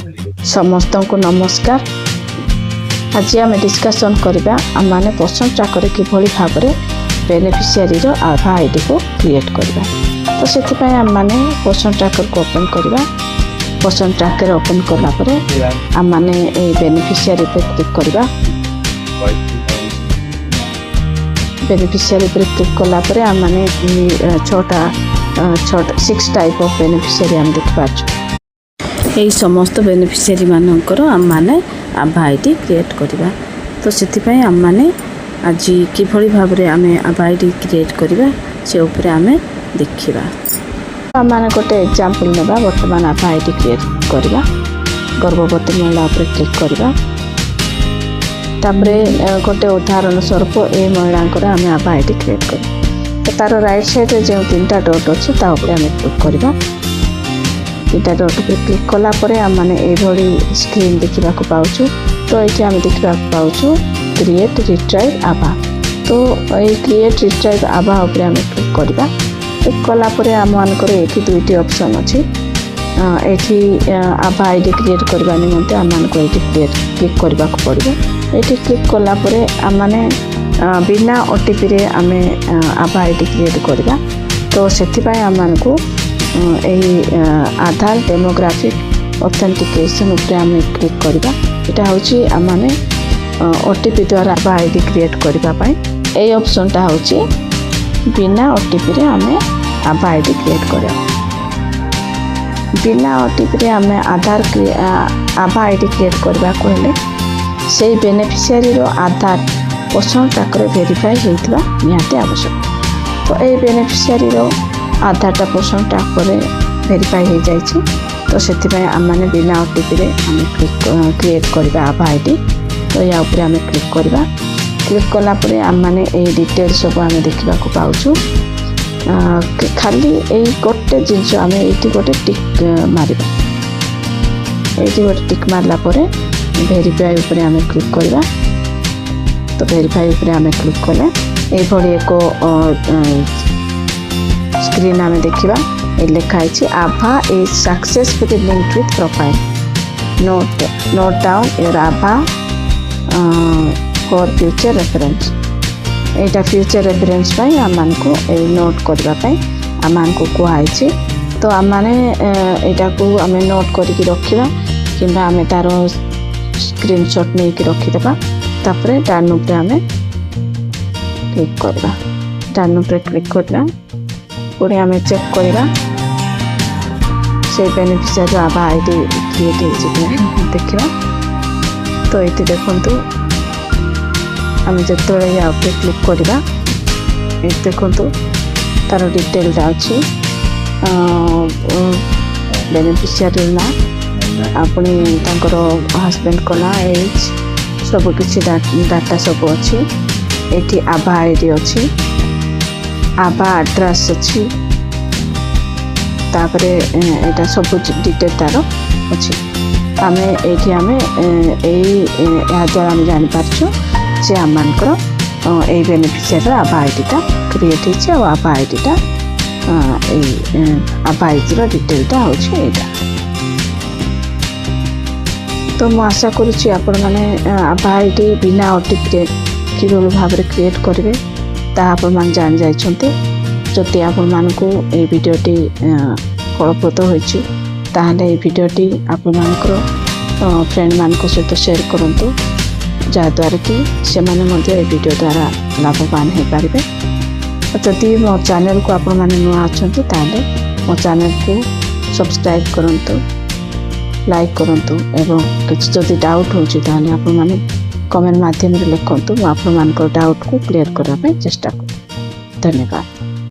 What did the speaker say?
समस्त को नमस्कार। आज आम डिस्कसन करवा आम मैंने पसंद ट्रैकर किभली भाव में बेनिफिशियरी आभा आईडी को क्रिएट करवा। तो से आम मैंने पसंद ट्रैकर को ओपन करवा। पसंद ट्रैकर ओपन कलापर आम मैंने बेनिफिशियरी पे क्लिक करवा। बेनिफिशियरी पे क्लिक कलापर आम मैंने 6 टाइप ऑफ बेनिफिशियरी आम देख पार्छ। यही समस्त बेनिफिशियरी मानकर आम मैंने आभा आईडी क्रिएट करवा। तो से आम मैंने आज किभली भाव में आम आभा आईडी क्रिएट करवा से उपरे आम देखा। आम मैंने गोटे एग्जांपल नेबा। वर्तमान आभा आईडी क्रिएट करवा। गर्भवती महिला उपरे क्लिक करवा। तापरे गोटे उदाहरण स्वरूप ए महिला आम आभा आईडी क्रिएट कर। तो तार राइट साइड जो 3टा डॉट अच्छे आम क्लिक करवा। 3टा डॉट पर क्लिक कलापर आम मैंने ये स्क्रीन देखा पाचु। तो ये आम देखा पाचु क्रिएट रिट्राइव आभा। तो ये क्रिएट रिट्राइव आभा उपरे आम क्लिक करवा। क्लिक कलापर आम मानकर ये 2टी ऑप्शन अच्छी। ये आभा आईडी क्रिएट करने निमंते आम मानक ये क्लिक करने को पड़ो। ये क्लिक कलापर आम मैंने बिना ओटीपी रे आम आभा आईडी क्रिएट करवा। तो से आम मानक आधार डेमोग्राफिक ऑथेंटिकेशन उपरे आम क्लिक करवा। यहाँ हूँ आम मैंने ओटीपी द्वारा आभा आईडी क्रिएट करने ये ऑप्शनटा हूँ बिना ओटीपी रे आम आभा आईडी क्रिएट करवा। बिना ओटीपी रे आम आभा आईडी क्रिएट करने को हेले से बेनिफिशियरी आधार पसंद ट्रैकर वेरीफाई होता निहाती आवश्यक। तो ये बेनिफिशियरी आधारटा पसंद ट्रैकर वेरीफाई हो जाए। तो से आम मैंने बिना ओटीपी रे आम क्रिएट करवा आभा आईडी। तो या ऊपर आम क्लिक करवा। क्लिक कलापर आम मैंने ये डिटेल सब आम देखा पाचु। खाली यही गोटे जिनस आम ये गोटे टिक मार। ये गोटे टिक मारला वेरीफाई उपर आम क्लिक करवा। तो वेरीफाई उपर आम क्लिक कले ये एक स्क्रीन आम देखा। ये लिखाई आभा is successfully linked with profile. Note down your आभा फॉर फ्यूचर रेफरेंस। यहाँ फ्यूचर रेफरेंस आम को नोट करने आम को कहुई। तो आम मैंने यहाँ को आम नोट करके रखा कि आम तार स्क्रीनशॉट नहीं कि रखीदे। तापर डाउन उपरे आम क्लिक करवा। डाउन उपरे क्लिक करवा। पुणी आम चेक करवा से बेनिफिशियरी आभा आईडी क्रिएट हो देखा। तो ये देखु आम जो या क्लिक करवा देखु तार डिटेलटा अच्छी बेनिफिशियरी ना अपनी हस्बैंड को ना एज सबकि डाटा सब अच्छी। ये आभा आईडी अच्छी। आभा एड्रेस अच्छी। तापर यहाँ सब डिटेल तार अच्छी। आम ये आम या द्वारा आम जापारचु से आम मानकर ये बेनिफिशियरी आभा आईडीटा क्रिएट हो। आभा आईडीटा आभा आईडी डिटेलटा हूँ यहाँ। तो मुझे आशा करुच्ची आपण मैंने आभा आईडी बिना ओटीपी किभली भाव में क्रिएट करेंगे ता आपण मैंने जान जाइछन्ते। जदि आपण मानकु ए वीडियोटी फलप्रद होइछि ताहले ए वीडियोटी आपण मानकर फ्रेंड मानक सहित शेयर करंतु जहाँद्वारा कि से माने मध्य ए वीडियो द्वारा लाभवान हो पारे। जदि मो चैनल को आपण माने नुआ अछन्ते ताहले मो चैनल को सब्सक्राइब करंतु, लाइक करंतु एवं किछ जदि डाउट होछि ताहले आपण माने कमेंट माध्यम रे लिखंतु। मो आपण मानकर डाउट को क्लियर करबा चेष्टा करू। धन्यवाद।